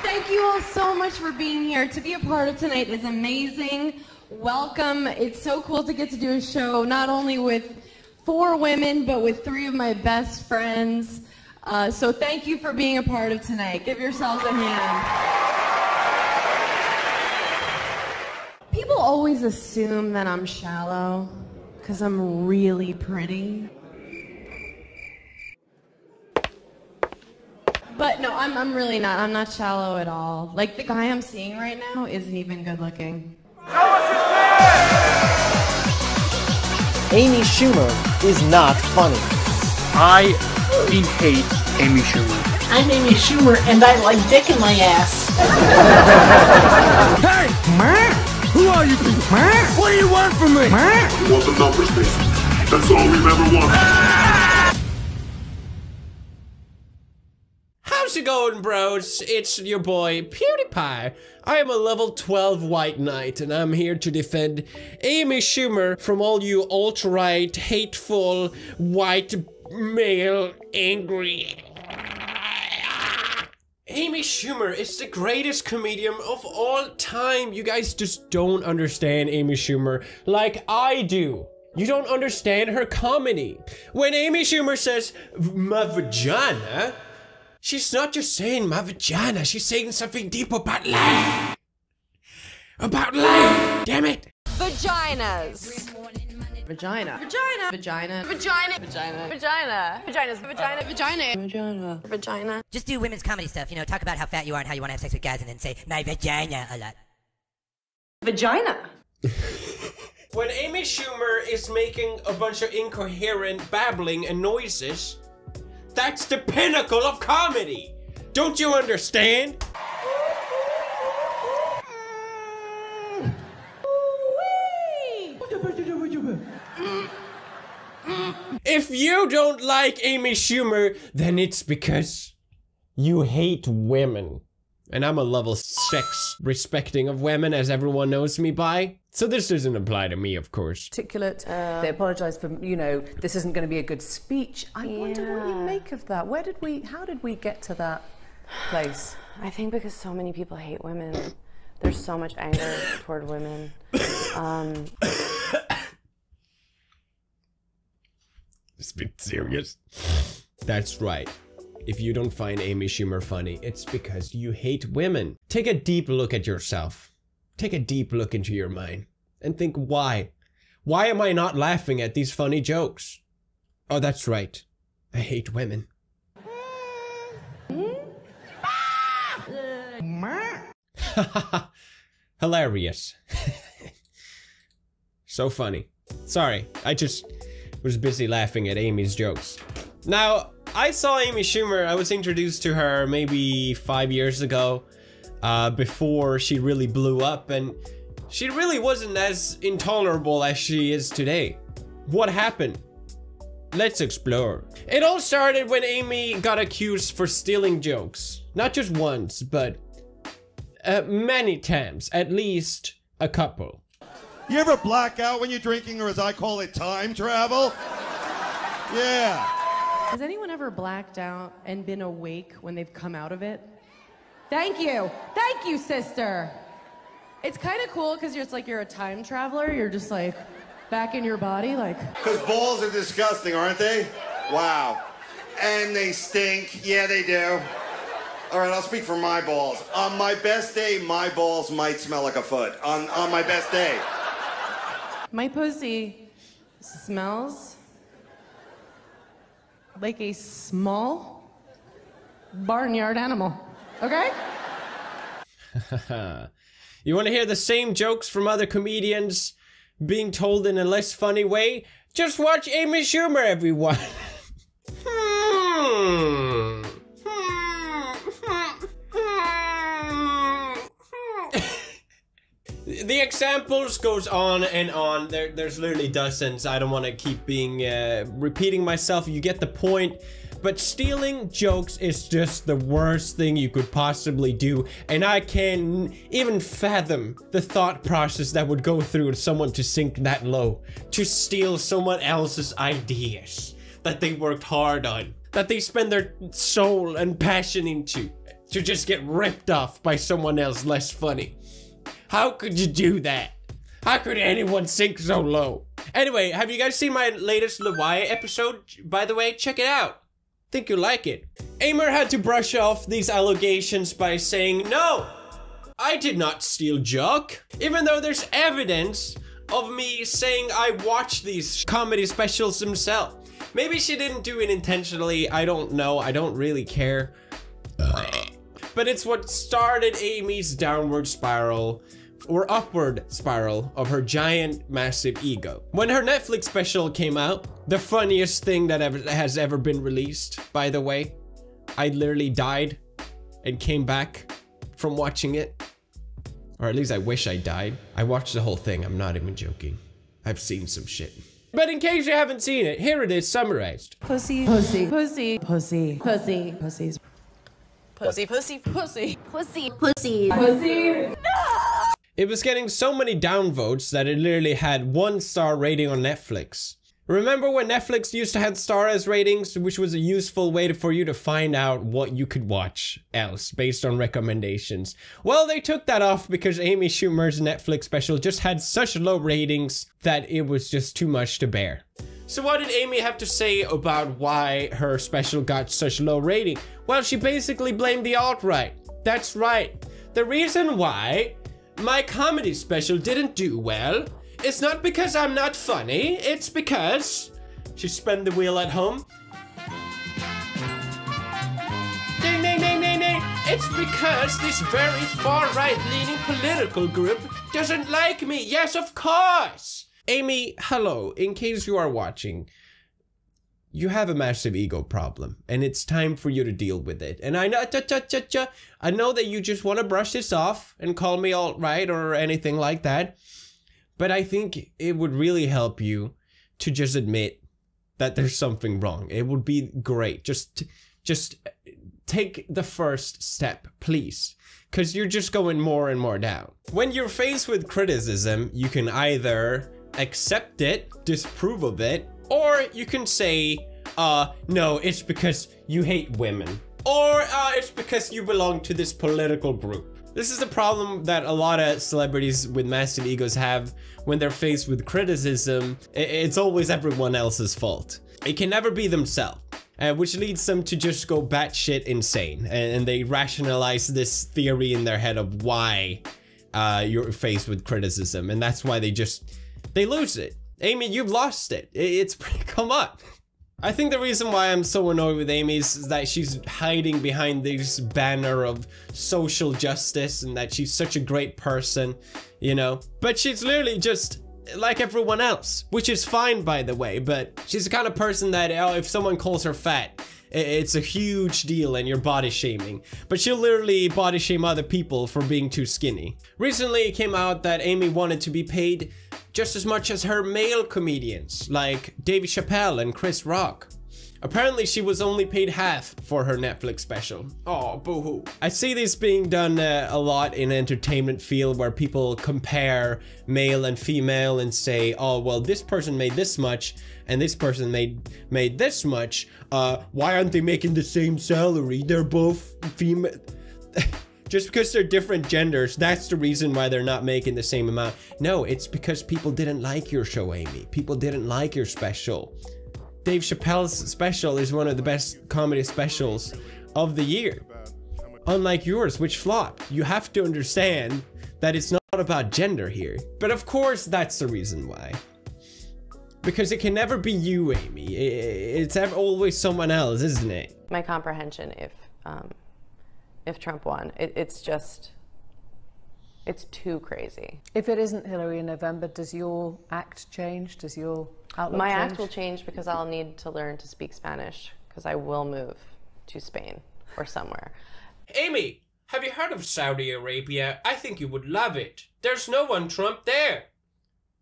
Thank you all so much for being here. To be a part of tonight is amazing. Welcome. It's so cool to get to do a show not only with 4 women, but with 3 of my best friends. So thank you for being a part of tonight. Give yourselves a hand. People always assume that I'm shallow because I'm really pretty. But no, I'm really not. I'm not shallow at all. Like, the guy I'm seeing right now isn't even good looking. Amy Schumer is not funny. I hate Amy Schumer. I'm Amy Schumer, and I like dick in my ass. Hey! Who are you people? What do you want from me? We want the numbers, Mason. That's all we've ever wanted. How's it going, bros? It's your boy, PewDiePie. I am a level 12 white knight, and I'm here to defend Amy Schumer from all you alt-right, hateful, white, male, angry... Amy Schumer is the greatest comedian of all time. You guys just don't understand Amy Schumer like I do. You don't understand her comedy. When Amy Schumer says, my vagina, she's not just saying my vagina, she's saying something deep about life. About life, damn it. Vaginas. Vagina. Vagina. Vagina. Vagina. Vagina. Vagina. Vaginas. Vagina. Vagina. Vagina. Vagina. Just do women's comedy stuff, you know, talk about how fat you are and how you want to have sex with guys and then say, my vagina a lot. Vagina. When Amy Schumer is making a bunch of incoherent babbling and noises, that's the pinnacle of comedy. Don't you understand? If you don't like Amy Schumer, then it's because you hate women. And I'm a level 6 respecting of women, as everyone knows me by. So this doesn't apply to me, of course. Articulate. They apologized for, you know, this isn't going to be a good speech. I wonder what you make of that. How did we get to that place? I think because so many people hate women. There's so much anger toward women. It's a bit serious. That's right. If you don't find Amy Schumer funny, it's because you hate women. Take a deep look at yourself. Take a deep look into your mind and think why. Why am I not laughing at these funny jokes? Oh, that's right. I hate women. Hilarious. So funny. Sorry, I just was busy laughing at Amy's jokes. Now, I saw Amy Schumer, I was introduced to her maybe 5 years ago, before she really blew up, and she really wasn't as intolerable as she is today. What happened? Let's explore. It all started when Amy got accused for stealing jokes. Not just once, but many times, at least a couple. You ever black out when you're drinking, or as I call it, time travel? Yeah. Has anyone ever blacked out and been awake when they've come out of it? Thank you. Thank you, sister. It's kind of cool because it's like you're a time traveler. You're just like back in your body, like. Because balls are disgusting, aren't they? Wow. And they stink. Yeah, they do. All right, I'll speak for my balls. On my best day, my balls might smell like a foot. On my best day. My pussy smells like a small barnyard animal, okay? You want to hear the same jokes from other comedians being told in a less funny way? Just watch Amy Schumer, everyone. The examples goes on and on. There's literally dozens. I don't want to keep being repeating myself. You get the point. But stealing jokes is just the worst thing you could possibly do. And I can't even fathom the thought process that would go through someone to sink that low. To steal someone else's ideas that they worked hard on. That they spend their soul and passion into. to just get ripped off by someone else less funny. How could you do that? How could anyone sink so low? Anyway, have you guys seen my latest Lawai episode? By the way, check it out. Think you'll like it. AMY had to brush off these allegations by saying, no, I did not steal Jock. Even though there's evidence of me saying I watched these comedy specials himself. Maybe she didn't do it intentionally, I don't know, I don't really care. But it's what started AMY's downward spiral, or upward spiral, of her giant, massive ego. When her Netflix special came out, the funniest thing that has ever been released, by the way, I literally died and came back from watching it. Or at least I wish I died. I watched the whole thing, I'm not even joking. I've seen some shit. But in case you haven't seen it, here it is summarized. Pussy. Pussy. Pussy. Pussy. Pussy. Pussies. Pussy. Pussy. Pussy. Pussy. Pussy. Pussy. It was getting so many downvotes that it literally had 1-star rating on Netflix. Remember when Netflix used to have stars ratings, which was a useful way for you to find out what you could watch else based on recommendations? Well, they took that off because Amy Schumer's Netflix special just had such low ratings that it was just too much to bear. So what did Amy have to say about why her special got such low rating? Well, she basically blamed the alt-right. That's right. The reason why my comedy special didn't do well, it's not because I'm not funny, it's because... She spun the wheel at home. Ding, ding, ding, ding, ding. It's because this very far-right leaning political group doesn't like me. Yes, of course. Amy, hello. In case you are watching, you have a massive ego problem, and it's time for you to deal with it. And I know, I know that you just want to brush this off and call me alt-right or anything like that. But I think it would really help you to just admit that there's something wrong. It would be great. Just take the first step, please. Because you're just going more and more down. When you're faced with criticism, you can either accept it, disapprove of it, or you can say, no, it's because you hate women. Or it's because you belong to this political group. This is the problem that a lot of celebrities with massive egos have when they're faced with criticism. It's always everyone else's fault. It can never be themselves, which leads them to just go batshit insane. And they rationalize this theory in their head of why you're faced with criticism. And that's why they lose it. Amy, you've lost it. Come on. I think the reason why I'm so annoyed with Amy is that she's hiding behind this banner of social justice and that she's such a great person, you know? But she's literally just like everyone else, which is fine, by the way, but she's the kind of person that, if someone calls her fat, it's a huge deal and you're body shaming. But she'll literally body shame other people for being too skinny. Recently it came out that Amy wanted to be paid just as much as her male comedians, like Dave Chappelle and Chris Rock. Apparently she was only paid half for her Netflix special. Oh, boo-hoo. I see this being done a lot in entertainment field where people compare male and female and say, oh, well, this person made this much and this person made this much. Why aren't they making the same salary? They're both female. Just because they're different genders, that's the reason why they're not making the same amount. No, it's because people didn't like your show, Amy. People didn't like your special. Dave Chappelle's special is one of the best comedy specials of the year. Unlike yours, which flopped. You have to understand that it's not about gender here. But of course, that's the reason why. Because it can never be you, Amy. It's always someone else, isn't it? My comprehension, if Trump won, it's too crazy. If it isn't Hillary in November, does your act change? Does your outlook My change? act will change because I'll need to learn to speak Spanish because I will move to Spain or somewhere. Amy, have you heard of Saudi Arabia? I think you would love it. There's no one Trump there.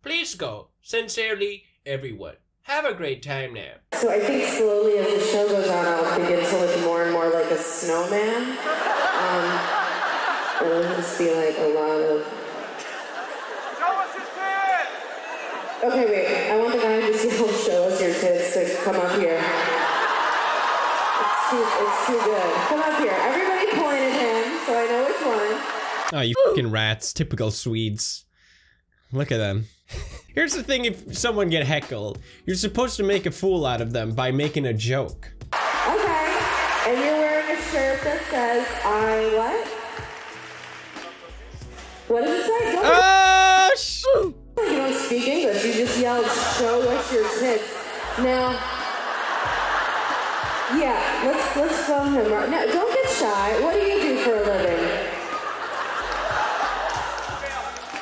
Please go. Sincerely, everyone. Have a great time now. So I think slowly as the show goes on, I'll begin to look more and more like a snowman. It'll just be like a lot of... Show us your tits! Okay, wait. I want the guy who's going to show us your tits to come up here. It's too good. Come up here. Everybody point at him. Oh, you fucking rats. Typical Swedes. Look at them. Here's the thing, if someone get heckled, you're supposed to make a fool out of them by making a joke. Okay, and you're wearing a shirt that says, I what? What does it say? Oh, you don't speak English, you just yelled, show us your tits. Now, yeah, let's film him. No, don't get shy. What do you do for a living?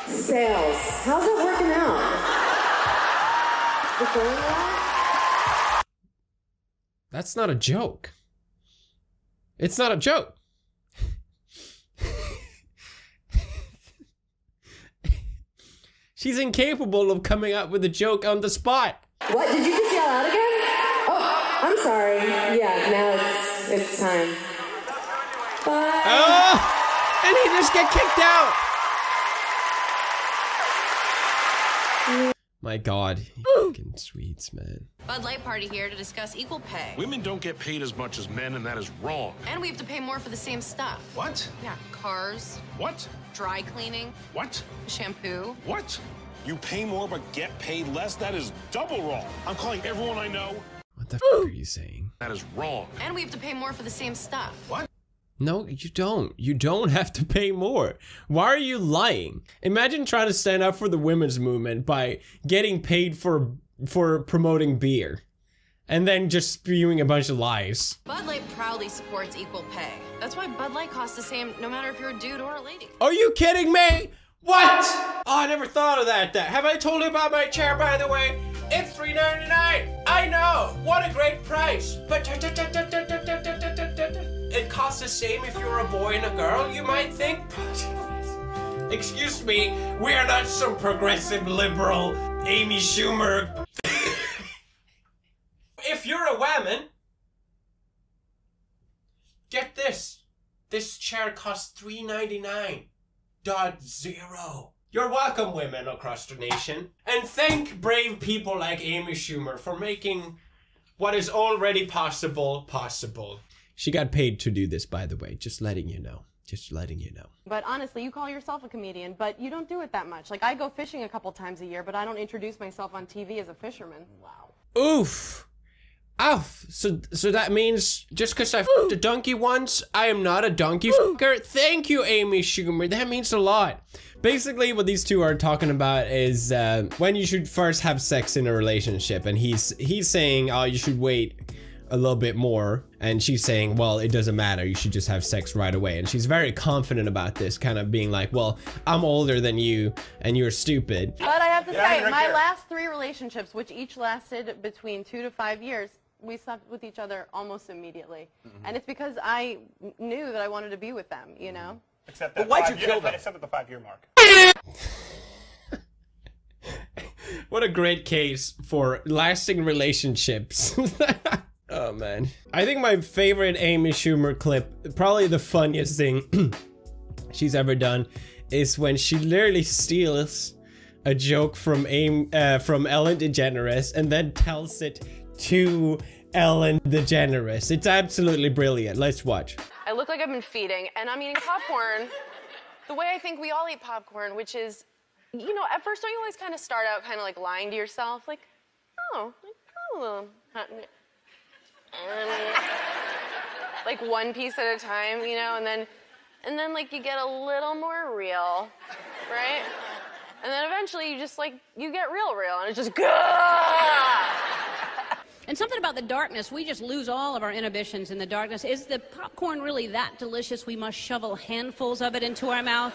Sales. How's that working out? Is it going well? that's not a joke. It's not a joke. She's incapable of coming up with a joke on the spot. What? Did you just yell out again? Oh, I'm sorry. Yeah, now it's time. Bye. Oh, and he just get kicked out. My God, you fucking Swedes, man. Bud Light party here to discuss equal pay. Women don't get paid as much as men, and that is wrong. And we have to pay more for the same stuff. What? Yeah, cars. What? Dry cleaning. What? Shampoo. What? You pay more but get paid less? That is double wrong. I'm calling everyone I know. What the f are you saying? That is wrong. And we have to pay more for the same stuff. What? No, you don't. You don't have to pay more. Why are you lying? Imagine trying to stand up for the women's movement by getting paid for promoting beer. And then just spewing a bunch of lies. Bud Light proudly supports equal pay. That's why Bud Light costs the same no matter if you're a dude or a lady. Are you kidding me? What? Oh, I never thought of that. Have I told you about my chair, by the way? It's $3.99. I know. What a great price. But it costs the same if you're a boy and a girl, you might think. Excuse me, we are not some progressive liberal Amy Schumer. If you're a woman, get this. This chair costs $3.99.0. You're welcome, women across the nation. And thank brave people like Amy Schumer for making what is already possible. She got paid to do this, by the way. Just letting you know. Just letting you know. But honestly, you call yourself a comedian, but you don't do it that much. Like, I go fishing a couple times a year, but I don't introduce myself on TV as a fisherman. Wow. Oof. Oof. So that means just because I f***ed a donkey once, I am not a donkey f***er? Thank you, Amy Schumer. That means a lot. Basically, what these two are talking about is when you should first have sex in a relationship. And he's saying, oh, you should wait a little bit more. And she's saying, well, it doesn't matter. You should just have sex right away. And she's very confident about this, kind of being like, well, I'm older than you and you're stupid. But I have to say, my last 3 relationships, which each lasted between 2 to 5 years, we slept with each other almost immediately. And it's because I knew that I wanted to be with them, you know? Except that why'd you kill them? Except at the 5-year mark. What a great case for lasting relationships. Oh man. I think my favorite Amy Schumer clip, probably the funniest thing she's ever done, is when she literally steals a joke from Ellen DeGeneres and then tells it to Ellen DeGeneres. It's absolutely brilliant. Let's watch. I look like I've been feeding, and I'm eating popcorn the way I think we all eat popcorn, which is, you know, at first don't you always kind of start out kind of like lying to yourself, like, oh, like one piece at a time, you know, and then like you get a little more real, right? And then eventually you just like, you get real, and it's just, gah! And something about the darkness, we just lose all of our inhibitions in the darkness. Is the popcorn really that delicious we must shovel handfuls of it into our mouth?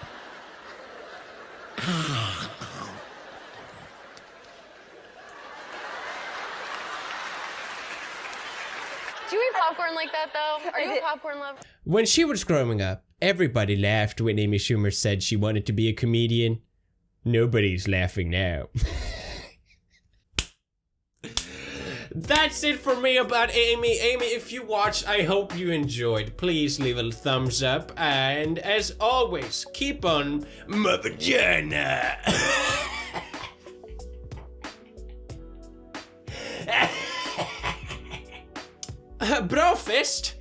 Do you eat popcorn like that, though? Are you a popcorn lover? When she was growing up, everybody laughed when Amy Schumer said she wanted to be a comedian. Nobody's laughing now. That's it for me about Amy. Amy, if you watched, I hope you enjoyed. Please leave a thumbs up. And as always, keep on my vagina. Bro fist.